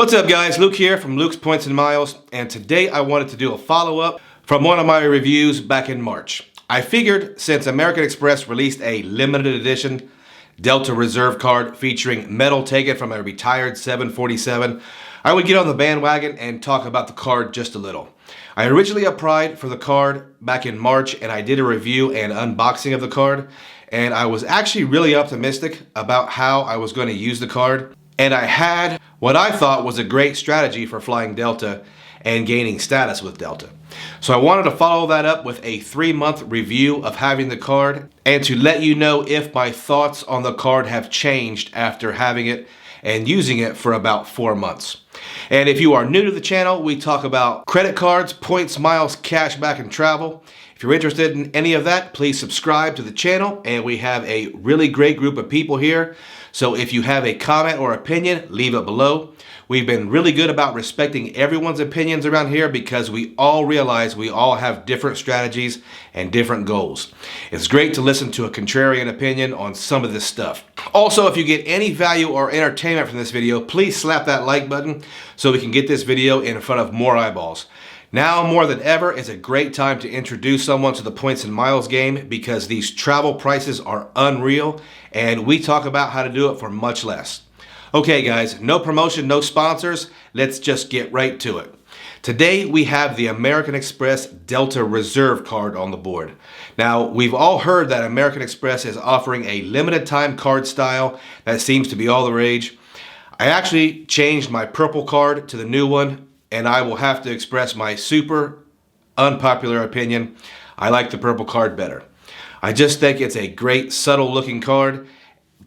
What's up guys, Luke here from Luke's Points and Miles, and today I wanted to do a follow-up from one of my reviews back in March. I figured since American Express released a limited edition Delta Reserve card featuring metal taken from a retired 747, I would get on the bandwagon and talk about the card just a little. I originally applied for the card back in March and I did a review and unboxing of the card, and I was actually really optimistic about how I was going to use the card. And I had what I thought was a great strategy for flying Delta and gaining status with Delta. So I wanted to follow that up with a 3-month review of having the card and to let you know if my thoughts on the card have changed after having it and using it for about 4 months. And if you are new to the channel, we talk about credit cards, points, miles, cashback, and travel. If you're interested in any of that, please subscribe to the channel, and we have a really great group of people here. So if you have a comment or opinion, leave it below. We've been really good about respecting everyone's opinions around here because we all realize we all have different strategies and different goals. It's great to listen to a contrarian opinion on some of this stuff. Also, if you get any value or entertainment from this video, please slap that like button so we can get this video in front of more eyeballs. Now more than ever is a great time to introduce someone to the points and miles game because these travel prices are unreal and we talk about how to do it for much less. Okay guys, no promotion, no sponsors, let's just get right to it. Today we have the American Express Delta Reserve card on the board. Now we've all heard that American Express is offering a limited time card style that seems to be all the rage. I actually changed my purple card to the new one, and I will have to express my super unpopular opinion. I like the purple card better. I just think it's a great subtle looking card,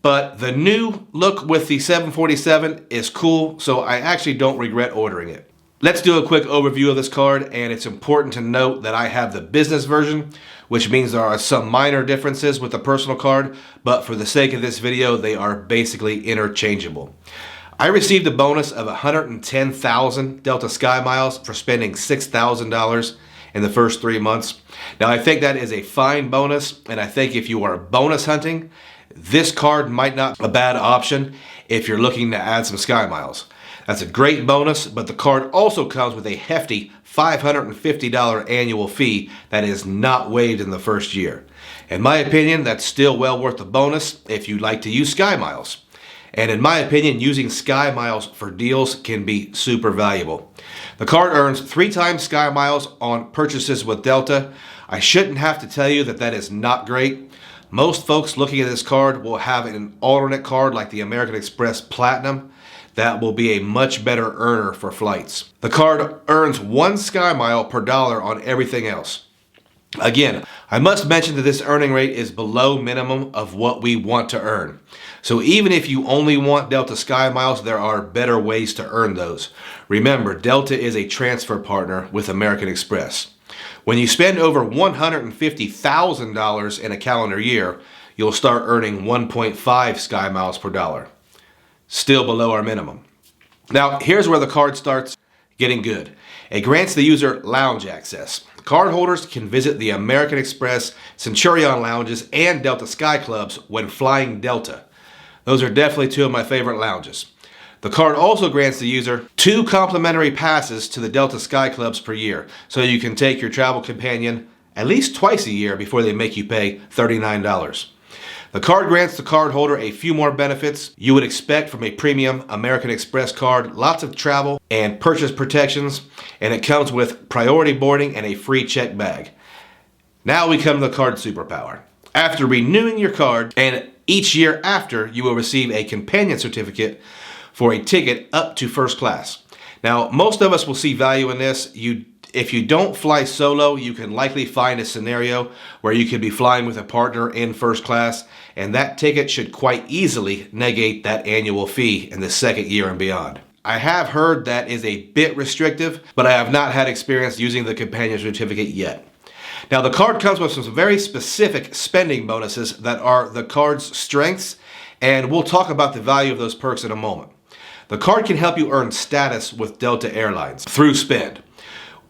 but the new look with the 747 is cool, so I actually don't regret ordering it. Let's do a quick overview of this card, and it's important to note that I have the business version, which means there are some minor differences with the personal card, but for the sake of this video, they are basically interchangeable. I received a bonus of 110,000 Delta SkyMiles for spending $6,000 in the first 3 months. Now I think that is a fine bonus, and I think if you are bonus hunting, this card might not be a bad option if you're looking to add some SkyMiles. That's a great bonus, but the card also comes with a hefty $550 annual fee that is not waived in the first year. In my opinion, that's still well worth the bonus if you'd like to use SkyMiles. And in my opinion, using SkyMiles for deals can be super valuable. The card earns 3 times SkyMiles on purchases with Delta. I shouldn't have to tell you that that is not great. Most folks looking at this card will have an alternate card like the American Express Platinum that will be a much better earner for flights. The card earns 1 SkyMile per dollar on everything else. Again, I must mention that this earning rate is below minimum of what we want to earn. So even if you only want Delta SkyMiles, there are better ways to earn those. Remember, Delta is a transfer partner with American Express. When you spend over $150,000 in a calendar year, you'll start earning 1.5 SkyMiles per dollar. Still below our minimum. Now, here's where the card starts getting good. It grants the user lounge access. Cardholders can visit the American Express, Centurion lounges, and Delta Sky Clubs when flying Delta. Those are definitely 2 of my favorite lounges. The card also grants the user 2 complimentary passes to the Delta Sky Clubs per year, so you can take your travel companion at least twice a year before they make you pay $39. The card grants the cardholder a few more benefits you would expect from a premium American Express card, lots of travel and purchase protections, and it comes with priority boarding and a free check bag. Now we come to the card superpower. After renewing your card, and each year after, you will receive a companion certificate for a ticket up to first class. Now, most of us will see value in this. If you don't fly solo, you can likely find a scenario where you could be flying with a partner in first class, and that ticket should quite easily negate that annual fee in the second year and beyond. I have heard that is a bit restrictive, but I have not had experience using the companion certificate yet. Now the card comes with some very specific spending bonuses that are the card's strengths, and we'll talk about the value of those perks in a moment. The card can help you earn status with Delta Airlines through spend.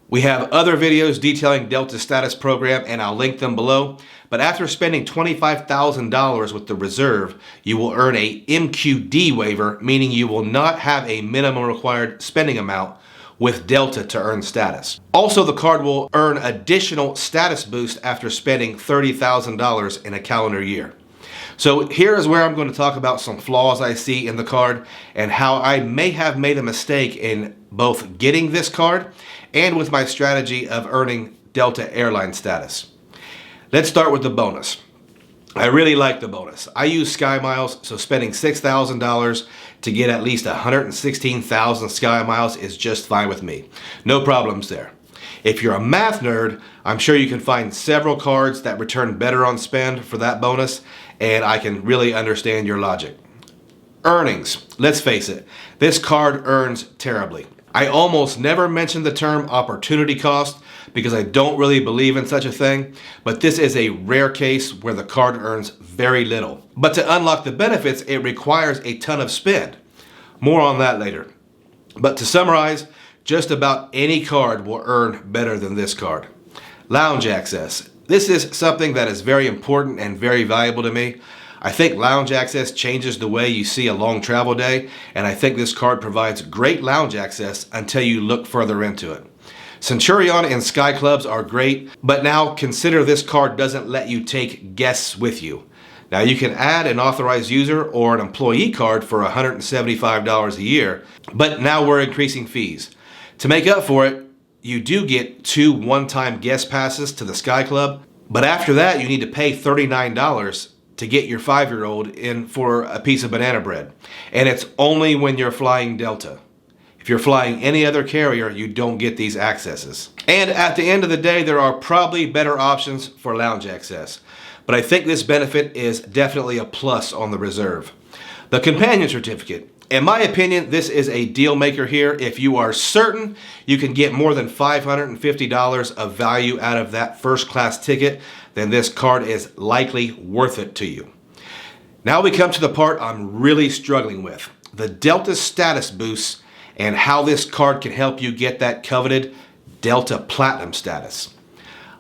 We have other videos detailing Delta's status program, and I'll link them below, but after spending $25,000 with the reserve, you will earn a MQD waiver, meaning you will not have a minimum required spending amount with Delta to earn status. Also, the card will earn additional status boost after spending $30,000 in a calendar year. So here is where I'm going to talk about some flaws I see in the card and how I may have made a mistake in both getting this card and with my strategy of earning Delta airline status. Let's start with the bonus. I really like the bonus. I use SkyMiles, so spending $6,000 to get at least 116,000 SkyMiles is just fine with me. No problems there. If you're a math nerd, I'm sure you can find several cards that return better on spend for that bonus, and I can really understand your logic. Earnings. Let's face it, this card earns terribly. I almost never mention the term opportunity cost because I don't really believe in such a thing, but this is a rare case where the card earns very little. But to unlock the benefits, it requires a ton of spend. More on that later. But to summarize, just about any card will earn better than this card. Lounge access. This is something that is very important and very valuable to me. I think lounge access changes the way you see a long travel day, and I think this card provides great lounge access until you look further into it. Centurion and Sky Clubs are great, but now consider this card doesn't let you take guests with you. Now you can add an authorized user or an employee card for $175 a year, but now we're increasing fees. To make up for it, you do get 2 one-time guest passes to the Sky Club, but after that you need to pay $39 to get your 5-year-old in for a piece of banana bread. And it's only when you're flying Delta. If you're flying any other carrier, you don't get these accesses. And at the end of the day, there are probably better options for lounge access. But I think this benefit is definitely a plus on the reserve. The companion certificate. In my opinion, this is a deal maker here. If you are certain you can get more than $550 of value out of that first class ticket, then this card is likely worth it to you. Now we come to the part I'm really struggling with. The Delta status boosts and how this card can help you get that coveted Delta Platinum status.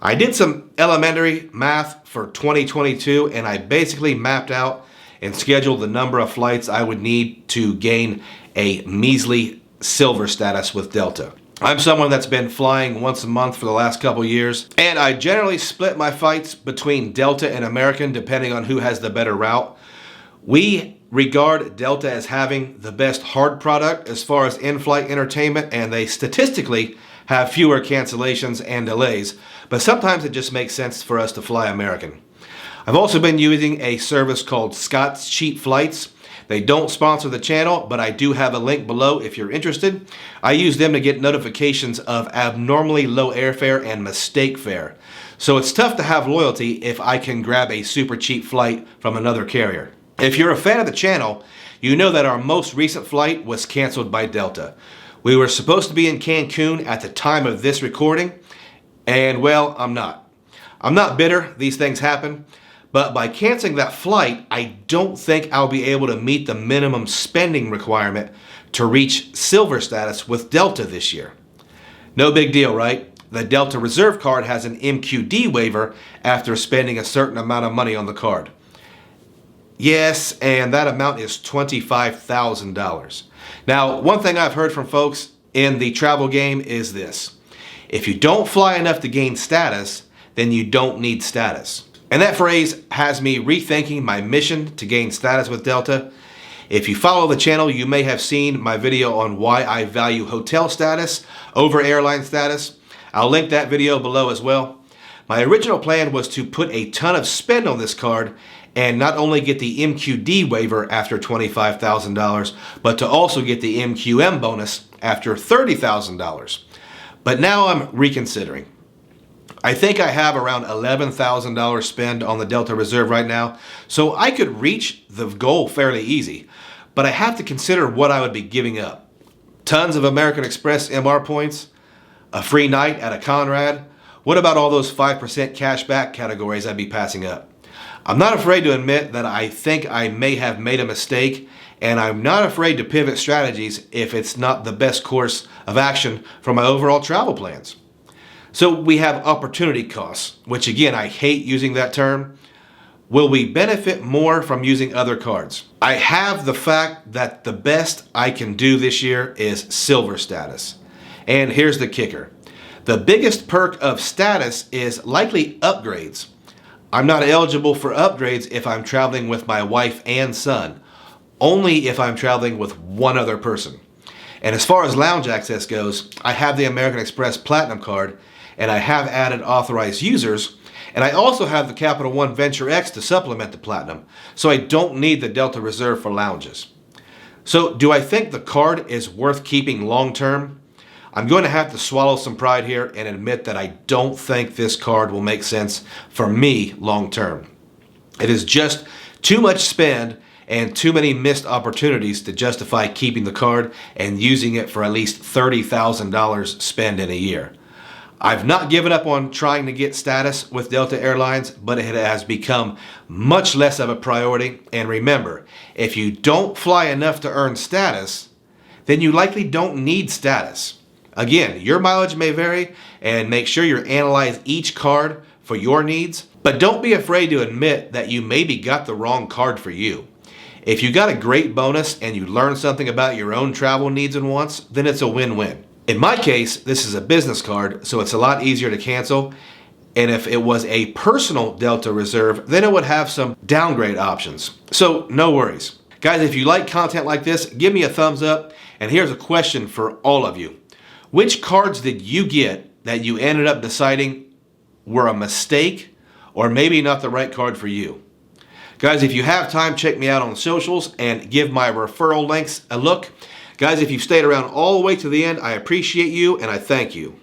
I did some elementary math for 2022 and I basically mapped out and scheduled the number of flights I would need to gain a measly silver status with Delta. I'm someone that's been flying once a month for the last couple years, and I generally split my flights between Delta and American depending on who has the better route. We regard Delta as having the best hard product as far as in-flight entertainment, and they statistically have fewer cancellations and delays, but sometimes it just makes sense for us to fly American. I've also been using a service called Scott's Cheap Flights. They don't sponsor the channel, but I do have a link below if you're interested. I use them to get notifications of abnormally low airfare and mistake fare. So it's tough to have loyalty if I can grab a super cheap flight from another carrier. If you're a fan of the channel, you know that our most recent flight was canceled by Delta. We were supposed to be in Cancun at the time of this recording, and well, I'm not. I'm not bitter, these things happen. But by canceling that flight, I don't think I'll be able to meet the minimum spending requirement to reach silver status with Delta this year. No big deal, right? The Delta Reserve card has an MQD waiver after spending a certain amount of money on the card. Yes, and that amount is $25,000. Now, one thing I've heard from folks in the travel game is this. If you don't fly enough to gain status, then you don't need status. And that phrase has me rethinking my mission to gain status with Delta. If you follow the channel, you may have seen my video on why I value hotel status over airline status. I'll link that video below as well. My original plan was to put a ton of spend on this card and not only get the MQD waiver after $25,000, but to also get the MQM bonus after $30,000. But now I'm reconsidering. I think I have around $11,000 spend on the Delta Reserve right now, so I could reach the goal fairly easy, but I have to consider what I would be giving up. Tons of American Express MR points, a free night at a Conrad. What about all those 5% cash back categories I'd be passing up? I'm not afraid to admit that I think I may have made a mistake, and I'm not afraid to pivot strategies if it's not the best course of action for my overall travel plans. So we have opportunity costs, which again, I hate using that term. Will we benefit more from using other cards? I have the fact that the best I can do this year is silver status. And here's the kicker. The biggest perk of status is likely upgrades. I'm not eligible for upgrades if I'm traveling with my wife and son, only if I'm traveling with one other person. And as far as lounge access goes, I have the American Express Platinum card, and I have added authorized users, and I also have the Capital One Venture X to supplement the Platinum, so I don't need the Delta Reserve for lounges. So do I think the card is worth keeping long term? I'm going to have to swallow some pride here and admit that I don't think this card will make sense for me long term. It is just too much spend and too many missed opportunities to justify keeping the card and using it for at least $30,000 spent in a year. I've not given up on trying to get status with Delta Airlines, but it has become much less of a priority. And remember, if you don't fly enough to earn status, then you likely don't need status. Again, your mileage may vary, and make sure you analyze each card for your needs, but don't be afraid to admit that you maybe got the wrong card for you. If you got a great bonus and you learn something about your own travel needs and wants, then it's a win-win. In my case, this is a business card, so it's a lot easier to cancel. And if it was a personal Delta Reserve, then it would have some downgrade options. So no worries. Guys, if you like content like this, give me a thumbs up. And here's a question for all of you. Which cards did you get that you ended up deciding were a mistake or maybe not the right card for you? Guys, if you have time, check me out on socials and give my referral links a look. Guys, if you've stayed around all the way to the end, I appreciate you and I thank you.